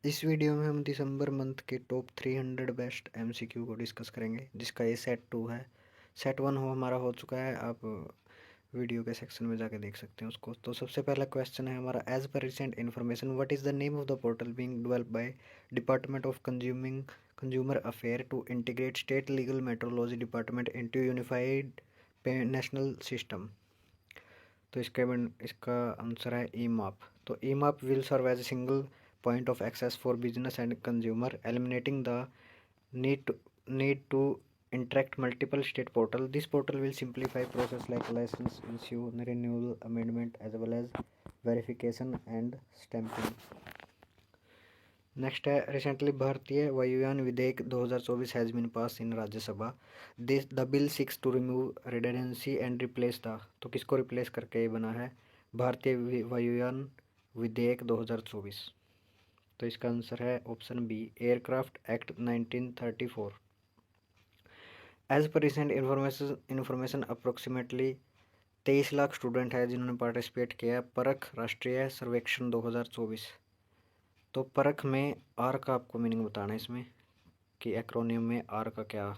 इस वीडियो में हम दिसंबर मंथ के टॉप 300 बेस्ट एमसीक्यू को डिस्कस करेंगे, जिसका ये सेट 2 है। सेट 1 हमारा हो चुका है, आप वीडियो के सेक्शन में जाके देख सकते हैं उसको। तो सबसे पहला क्वेश्चन है हमारा, as per recent information what is the name of the portal being developed by department of consumer affair to integrate state legal metrology department into unified national system. तो इसका आंसर है ईमाप। तो eMaap will serve as a single point of access for business and consumer, eliminating the need to interact multiple state portal. This portal will simplify process like license issue, renewal, amendment, as well as verification and stamping. Next है, recently भारतीय वायुयान विधेयक 2024 has been pass in Rajya Sabha. This the bill seeks to remove redundancy and replace the, तो किसको replace करके ये बना है? भारतीय वायुयान विधेयक 2024। तो इसका आंसर है option B, aircraft act 1934। As per recent information approximately 23 lakh student है जिन्होंने पार्टिसिपेट किया परख राष्ट्रीय सर्वेक्षण 2024। तो परख में आर का आपको मीनिंग बताना है इसमें, कि एक्रोनियम में आर का क्या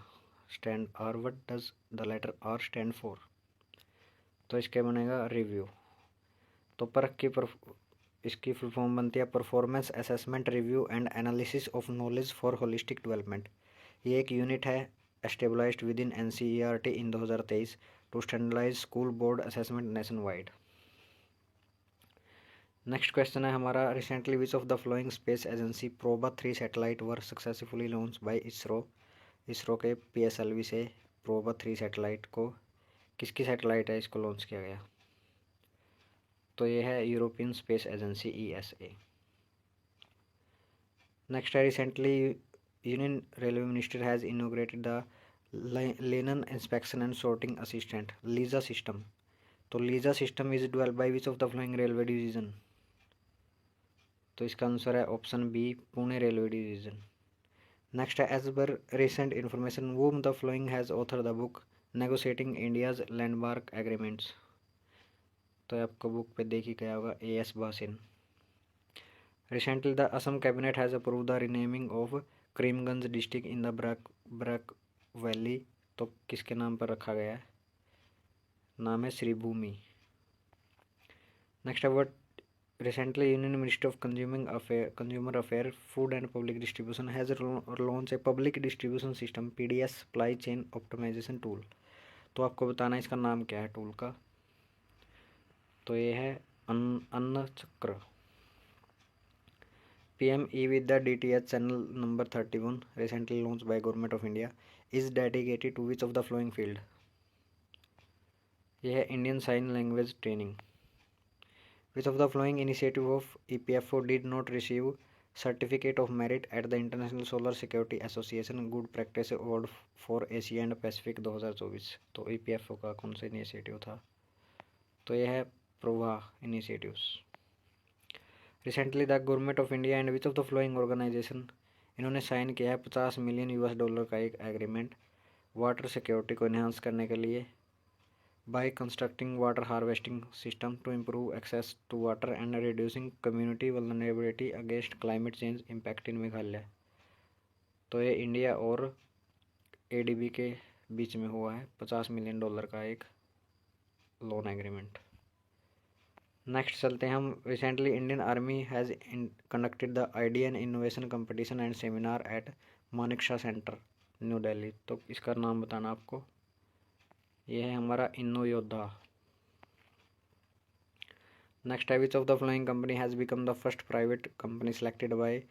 stand, R what does the letter R stand for? तो इसके बनेगा रिव्यू। तो परख की इसकी फुल फॉर्म बनती है performance assessment review and analysis of knowledge for holistic development. ये एक यूनिट है established within NCERT in 2023 to standardize school board assessment nation wide. Next question है हमारा, recently which of the following space agency Proba 3 satellite were successfully launch by ISRO. ISRO के PSLV से PROBA 3 satellite को, किसकी satellite है इसको launch किया गया? तो ये है European space agency ESA. Next है, recently union railway minister has inaugurated the linen inspection and sorting assistant LISA system. तो LISA system is developed by which of the following railway division? तो इसका answer है option B, Pune railway division. Next है, as per recent information whom the flowing has author the book negotiating India's landmark agreements. तो आपको book पे देखी गया होगा as basin. Recently, the Assam cabinet has approved the renaming of Karimganj district in the Barak valley. तो किसके नाम पर रखा गया है? नाम है श्रीभूमि। नेक्स्ट है, what recently union ministry of consumer affair food and public distribution has launch a public distribution system PDS supply chain optimisation tool. तो आपको बताना है इसका नाम क्या है टूल का। तो ये है अन्न चक्र। PME with the DTH channel number 31 recently launched by Government of India is dedicated to which of the following field? यह है Indian sign language training. Which of the following initiative of EPFO did not receive certificate of merit at the International Solar Security Association Good Practice Award for Asia and Pacific 2024? तो EPFO का कौन सा initiative था? तो यह है Prova initiatives. Recently the government of India and which of the following organization, इन्होंने sign किया है $50 मिलियन का एक एग्रीमेंट वाटर सिक्योरिटी को इन्हांस करने के लिए by constructing water harvesting system to improve access to water and reducing community vulnerability against climate change impact in Meghalaya. तो ये इंडिया और एडीबी के बीच में हुआ है $50 मिलियन का एक लोन एग्रीमेंट। नेक्स्ट चलते हैं हम, recently Indian army has conducted the idea and innovation competition and seminar at Manekshaw centre New Delhi. तो इसका नाम बताना आपको। यह है हमारा इन्नो योद्धा। नेक्स्ट है, which of the flowing company has become the first private company selected by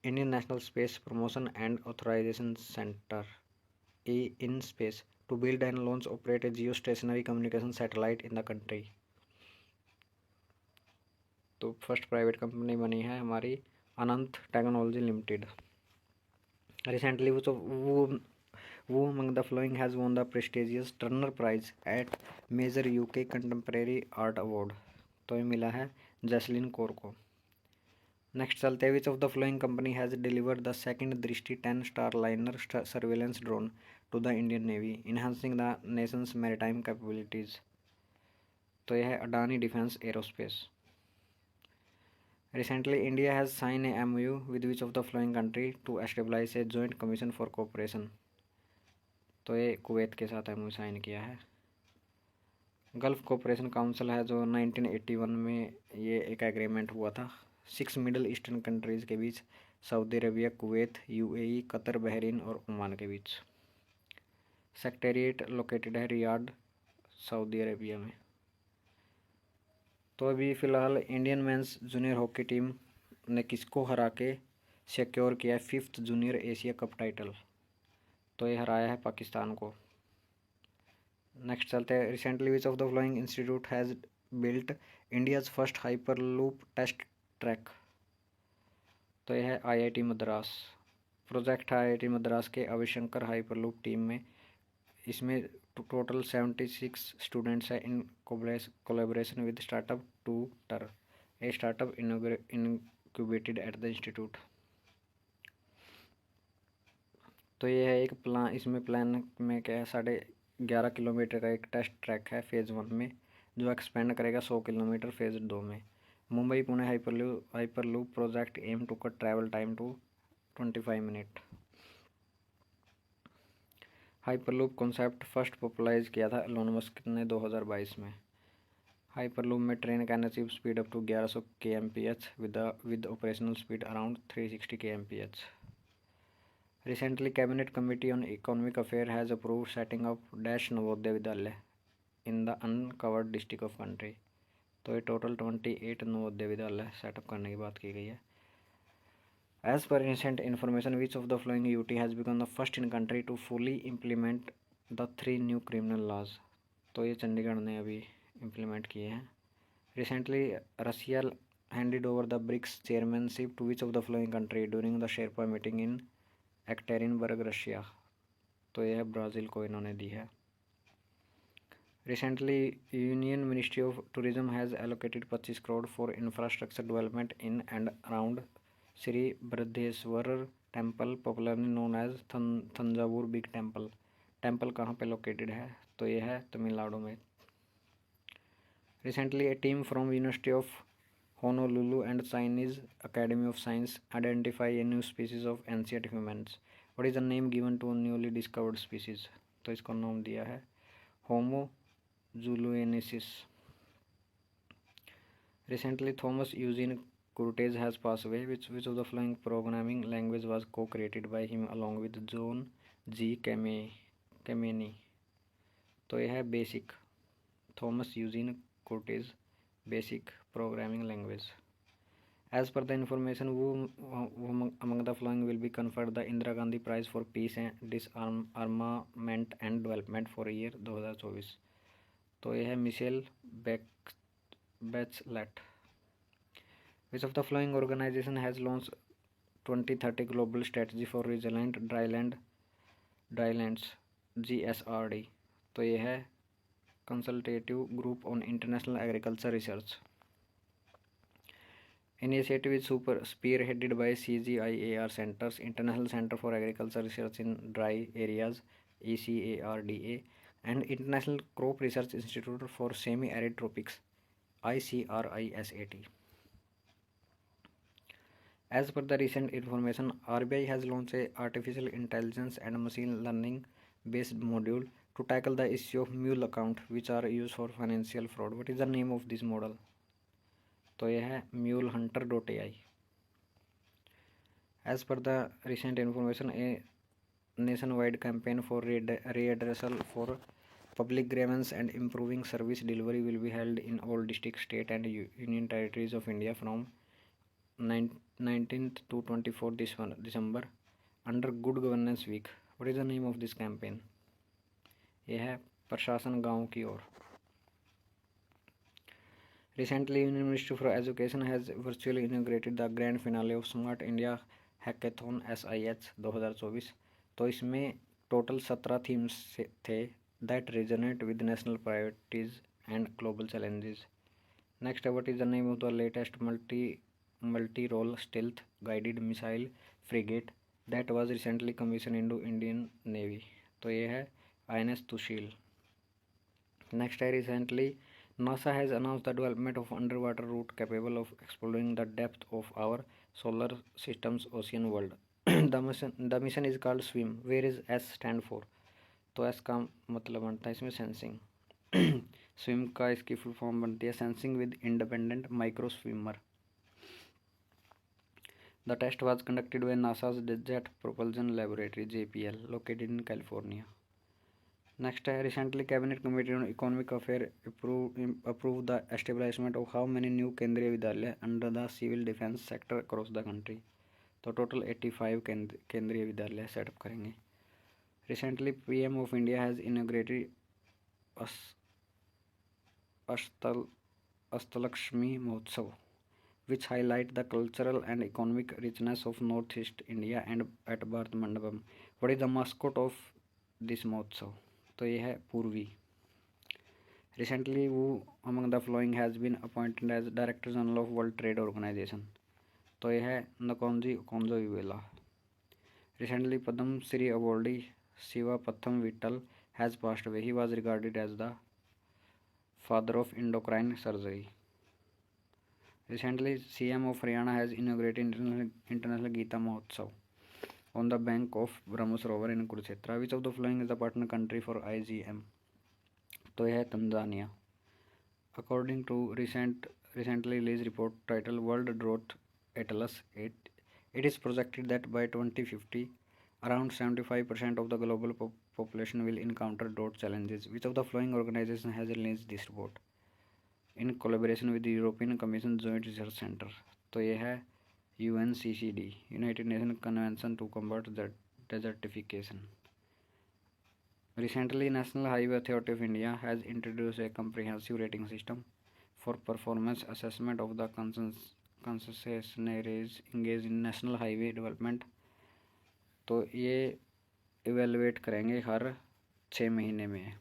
Indian national space promotion and authorisation centre in space to build and launch operate a geo stationary communication satellite in the country. तो first private company बनी है हमारी Ananth technology limited. Recently वो among the flowing has won the prestigious Turner prize at major UK contemporary art award. तो ये मिला है जैसलिन कौर को। नेक्स्ट चलते हैं, which of the flowing company has delivered the second Drishti 10 star liner surveillance drone to the Indian navy enhancing the nation's maritime capabilities. तो यह है Adani defence aerospace. Recently, India has signed a MOU with which of the following country to establish a joint commission for cooperation? तो ये Kuwait के साथ MOU sign किया है। Gulf cooperation council है जो 1981 में ये एक एग्रीमेंट हुआ था 6 मिडल ईस्टर्न कंट्रीज़ के बीच, Saudi Arabia, Kuwait, UAE, Qatar, Bahrain और ओमान के बीच। सेक्रेटेरिएट लोकेटेड है रियाद, सऊदी अरबिया में। तो अभी फ़िलहाल Indian men's junior hockey team ने किसको हरा के सिक्योर किया 5th junior Asia cup title? तो ये हराया है पाकिस्तान को। नेक्स्ट चलते हैं। Recently which of the following institute has built India's first hyperloop test track? तो यह है IIT मद्रास। प्रोजेक्ट है IIT मद्रास के अविशंकर हाइपरलूप टीम में। इसमें टोटल 76 स्टूडेंट्स हैं इन collaboration with startup tutor, a startup incubated at the institute. तो ये है एक प्लान, इसमें प्लान में क्या है 11.5 किलोमीटर का एक टेस्ट ट्रैक है फेज़ 1 में, जो एक्सपेंड करेगा 100 किलोमीटर फेज़ 2 में। Mumbai Pune hyperloop project aim to cut travel time to 25 minute. Hyperloop concept first popularize किया था एलोन मस्क ने 2022 में। हाइपरलूप में train can achieve speed up to 1100 kmph with operational speed around 360 kmph। Recently cabinet committee on economic affair has approve setting up dash Navodaya Vidyalaya in the uncovered district of country. तो ये total 28 Navodaya Vidyalaya setup करने की बात की गई है। As per recent information, which of the following UT has become the first in country to fully implement the 3 new criminal laws? तो ये चंडीगढ़ ने अभी इम्प्लीमेंट किए हैं। Recently, Russia handed over the BRICS chairmanship to which of the following country during the Sherpa meeting in Ekaterinburg, Russia? तो यह Brazil को इन्होंने दी है। Recently, Union Ministry of Tourism has allocated 25 crore for infrastructure development in and around Shri Brihadeeswara temple, popularly known as Thanjavur big temple. Temple कहाँ पे located है? तो ये है तमिलनाडु में। Recently a team from university of Honolulu and Chinese academy of science identify a new species of ancient humans. What is the name given to newly discovered species? तो इसका नाम दिया है होमो जुलुएनेसिस। रिसेंटली Thomas Eugene Courtez has passed away. Which of the following programming language was co-created by him along with John G. Kameny? तो यह है basic. Thomas Eugene Kurtz, basic programming language. As per the information, who among the following will be conferred the Indira Gandhi Prize for Peace and Disarmament and Development for year 2024? तो यह है Michelle Bachelet. Which of the following organization has launched 2030 Global Strategy for Resilient Drylands GSRD? तो ये है Consultative Group on International Agriculture Research. Initiative is spearheaded by CGIAR Centers, International Center for Agriculture Research in Dry Areas ECARDA, and International Crop Research Institute for Semi-Arid Tropics ICRISAT. As per the recent information, RBI has launched a artificial intelligence and machine learning based module to tackle the issue of mule account which are used for financial fraud. What is the name of this model? तो यह है mulehunter.ai. As per the recent information, a nationwide campaign for readdressal for public grievance and improving service delivery will be held in all districts, state and union territories of India from 19th to 24th December under Good Governance Week. What is the name of this campaign? यह है प्रशासन गांव की ओर। Recently, Union Ministry for Education has virtually inaugurated the grand finale of Smart India Hackathon SIH 2024। तो इसमें total 17 themes थे that resonate with national priorities and global challenges. Next, what is the name of the latest multi-role stealth guided missile frigate that was recently commissioned into Indian Navy? तो ये है INS Tushil. Next है recently NASA has announced the development of underwater route capable of exploring the depth of our solar system's ocean world. The mission is called SWIM. Where is S stand for? तो S का मतलब बनता है इसमें sensing. Swim का इसकी full form बनती है sensing with independent micro swimmer. The test was conducted by NASA's jet propulsion laboratory JPL located in California. Next है recently cabinet committee on economic affair approve the establishment of how many new Kendriya Vidyalaya under the civil defence sector across the country. तो total 85 Kendriya Vidyalaya setup करेंगे। Recently PM of India has inaugurated Ashtalakshmi Mahotsav which highlight the cultural and economic richness of Northeast India and at Bharat Mandapam. What is the mascot of this Mahotsav? तो ये है पूर्वी। Recently, who among the following has been appointed as Director General of World Trade Organization? तो ये है नकोंजी Okonjo-Iweala. Recently, Padma Shri awardee Sivapatham Vittal has passed away. He was regarded as the father of endocrine surgery. Recently, CM of Haryana has inaugurated International Gita Mahotsav on the bank of Brahmasarovar in Kurukshetra. Which of the following is the partner country for IGM? तो यह है Tanzania. According to recently released report titled World Drought Atlas, it is projected that by 2050, around 75% of the global population will encounter drought challenges. Which of the following organization has released this report? In collaboration with European Commission joint research centre. तो ये है UNCCD united nation convention to combat desertification. Recently national highway authority of India has introduce a comprehensive rating system for performance assessment of the concessionaires engage in national highway development. तो ये evaluate करेंगे हर 6 महीने में।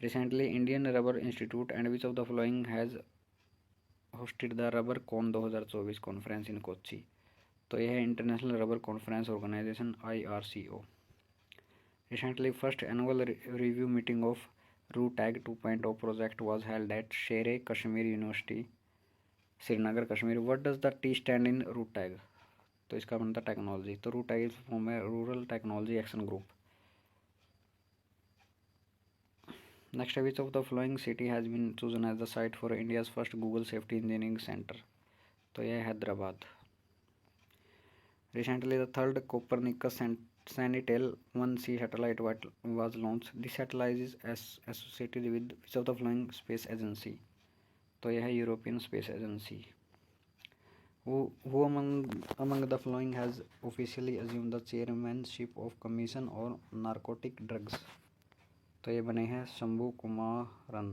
Recently, Indian Rubber Institute and which of the following has hosted the Rubber Con 2024 conference in Kochi? तो यह है international rubber conference organisation IRCO। Recently, first annual review meeting of RUTAG 2.0 project was held at Sher-e-Kashmir University, Srinagar Kashmir. What does the T stand in RUTAG? तो इसका बनता technology. तो RUTAG form है rural technology action group. Next, which of the following city has been chosen as the site for India's first Google Safety Engineering Center? तो यह Hyderabad. Recently, the third Copernicus Sentinel 1C satellite was launched. This satellite is associated with which of the following space agency? तो यह है European space agency. Who among the following has officially assumed the chairmanship of Commission on Narcotic Drugs? तो ये बने हैं Shambhu Kumaran.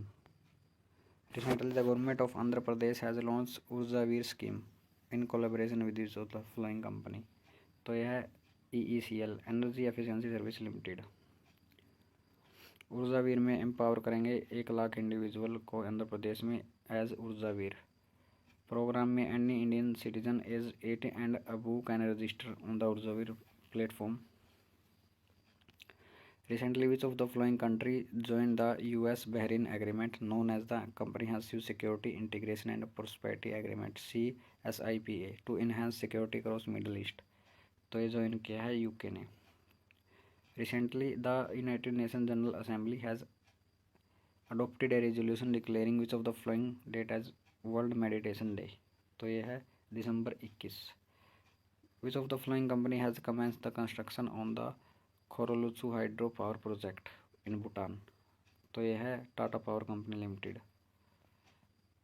Recently, the government of Andhra Pradesh has launched Urjaveer scheme in collaboration with which of the following company? तो यह है EECL energy efficiency service limited. Urjaveer में empower करेंगे 1 lakh individual को आंध्र प्रदेश में एज ऊर्जावीर। प्रोग्राम में any Indian citizen age 8 and above can register on the Urjaveer platform. Recently, which of the following country joined the US-Bahrain Agreement known as the Comprehensive Security Integration and Prosperity Agreement CSIPA to enhance security across Middle East? तो ये join किया है UK ने। Recently, the United Nations General Assembly has adopted a resolution declaring which of the following date as World Meditation Day? तो ये है दिसंबर 21। Which of the following company has commenced the construction on the Kholongchhu hydro power project in Bhutan? तो यह है Tata power company limited.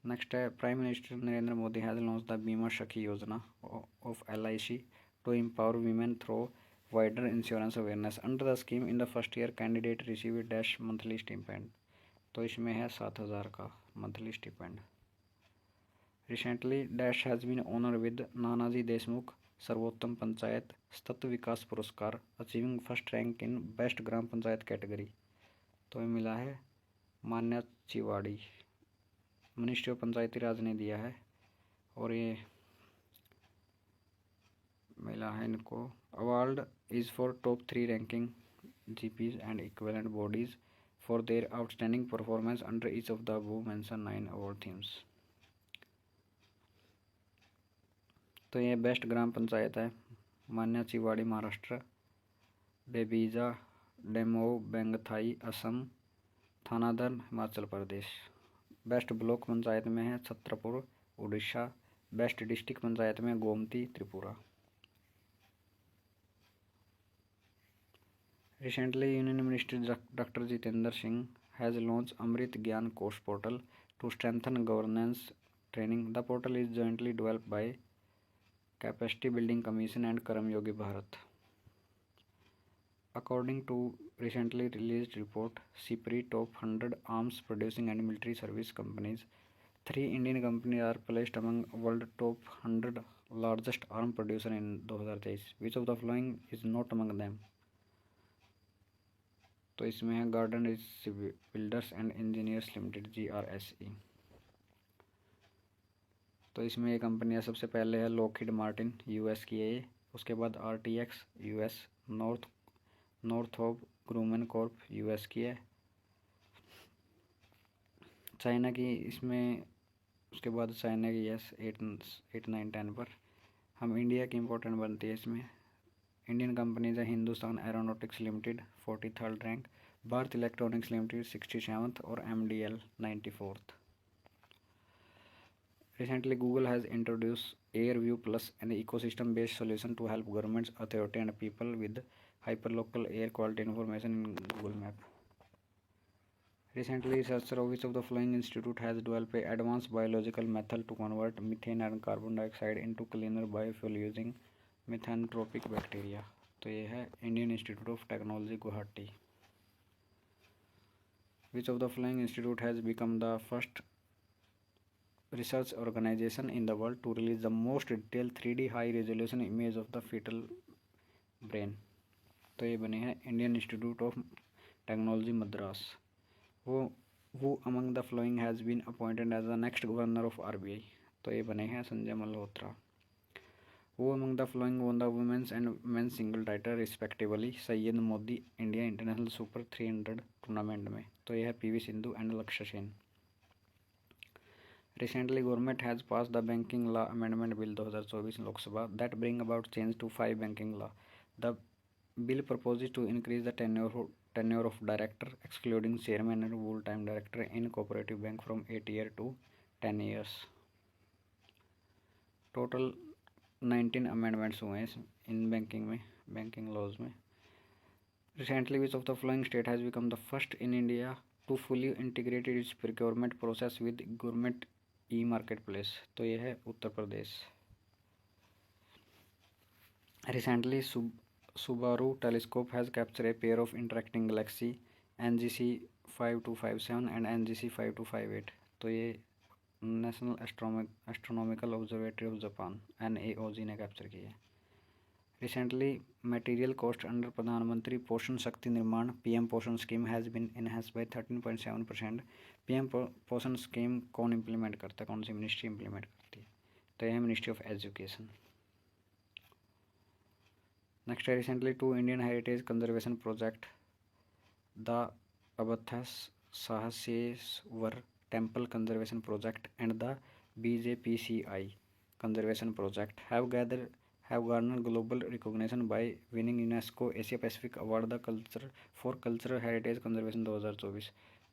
Next है prime minister Narendra Modi has launch the Bima Sakhi Yojana ऑफ LIC to empower women through wider insurance awareness. Under the scheme in the first year candidate receive dash monthly stipend. तो इसमें है 7,000 का monthly stipend. Recently dash has been honour with Nanaji Deshmukh Sarvottam Panchayat Satat Vikas पुरस्कार achieving first rank in best Gram panchayat category. तो ये मिला है मान्या Chiwadi, ministry of पंचायती राज ने दिया है और ये मिला है इनको। Award is for top 3 ranking GPs and equivalent bodies for their outstanding performance under each of the above mentioned 9 award themes. तो ये बेस्ट ग्राम पंचायत है मान्याचीवाड़ी महाराष्ट्र, बेबीजा डेमो बेंगथाई असम, थानादर हिमाचल प्रदेश। बेस्ट ब्लॉक पंचायत में है छत्रपुर उड़ीसा। बेस्ट डिस्ट्रिक्ट पंचायत में Gomati Tripura. Recently union minister doctor Jitendra Singh has launch Amrit Gyan Kosh portal to strengthen governance training. The portal is jointly developed by capacity building commission and Karmayogi Bharat. According to recently released report, CPRI top 100 arms producing and military service companies, 3 Indian companies are placed among world top 100 largest arm producer in 2023. Which of the following is not among them? तो इसमें है garden rich builders and engineers limited GRSE। तो इसमें ये कंपनियां सबसे पहले है लॉकहीड मार्टिन US की है, उसके बाद RTX US, Northrop Grumman Corp US की है चाइना की इसमें, उसके बाद चाइना की यस 8, 9, 10 पर। हम इंडिया की इम्पोर्टेंट बनती है इसमें। इंडियन कंपनीज है Hindustan aeronautics limited 43rd rank, Bharat electronics limited 67th और MDL 94th। Recently, Google has introduced AirView Plus, an ecosystem-based solution to help governments, authority, and people with hyperlocal air quality information in Google Map. Recently, researcher of which of the following institute has developed an advanced biological method to convert methane and carbon dioxide into cleaner biofuel using methanotrophic bacteria? तो ये है Indian institute of technology Guwahati. Which of the following institute has become the first research organization in the world to release the most detailed 3D high resolution image of the fetal brain? तो ये बने हैं Indian institute of technology Madras. Who among the following has been appointed as the next governor of RBI? तो ये बने हैं Sanjay Malhotra. Who among the following won the women's and men's single title respectively? Syed Modi India international super 300 tournament में। तो यह है PV Sindhu and लक्ष्य Sen. Recently, government has passed the Banking Law Amendment Bill 2024 in Lok Sabha that bring about change to 5 banking law. The bill proposes to increase the tenure of director, excluding chairman and full-time director in cooperative bank from 8 years to 10 years. Total 19 amendments हुए हैं इन banking laws में। Recently, which of the following state has become the first in India to fully integrate its procurement process with government e-marketplace? तो ये है Uttar Pradesh. Recently, Subaru telescope has captured a pair of interacting galaxy NGC 5257 and NGC 5258। तो ये national astronomical observatory of Japan NAOJ ने capture की है। Recently, material cost under प्रधानमंत्री पोषण शक्ति Nirman PM Poshan scheme has been enhanced by 13.7%। PM Poshan scheme कौन implement करता है, कौन सी मिनिस्ट्री इम्प्लीमेंट करती है? तो यह है मिनिस्ट्री ऑफ एजुकेशन। नेक्स्ट है recently 2 Indian heritage conservation project the Abathsahayeswarar temple conservation project and the BJPCI conservation project have garnered global recognition by winning UNESCO Asia Pacific Award the culture for cultural heritage conservation 2024।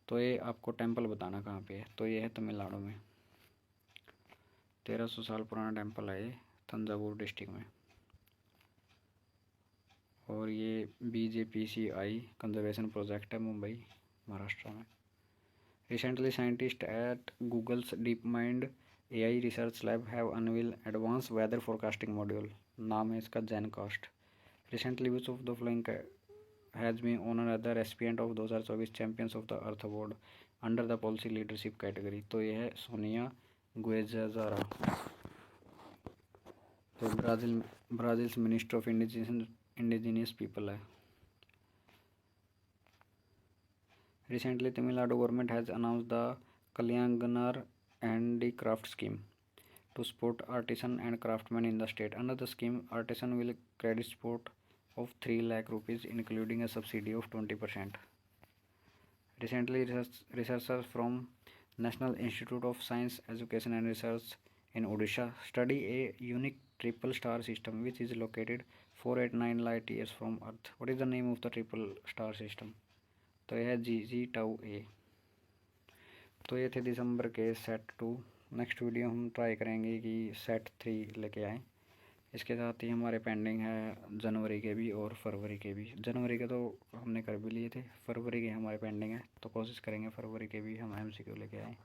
तो ये आपको temple बताना कहाँ पे है, तो ये है तमिलनाडु में। 1300 साल पुराना टेम्पल है ये तंजावुर डिस्ट्रिक्ट में, और ये BJPCI कंजर्वेशन प्रोजेक्ट है मुंबई महाराष्ट्र में। Recently, scientists at Google's DeepMind AI Research Lab have unveiled advanced weather forecasting module। नाम है इसका Zencast। Recently, which of the following has been honored as the recipient of 2024 Champions of the Earth Award under the Policy Leadership category? तो ये है सोनिया गुएजारा, तो Brazil minister of indigenous people है। Recently, Tamil Nadu government has announced the Kalyanganar Handicraft Scheme to support artisan and craftsmen in the state. Under the scheme, artisan will credit support of 3 lakh rupees, including a subsidy of 20%. Recently, researchers from National Institute of Science, Education and Research in Odisha study a unique triple star system which is located 489 light years from Earth. What is the name of the triple star system? तो यह है जी tau ए। तो ये थे दिसंबर के set 2। Next video हम try करेंगे कि सेट 3 लेके आएँ। इसके साथ ही हमारे पेंडिंग है जनवरी के भी और फरवरी के भी। जनवरी के तो हमने कर भी लिए थे, फरवरी के हमारे पेंडिंग है, तो कोशिश करेंगे फरवरी के भी हम एमसीक्यू लेके आएँ।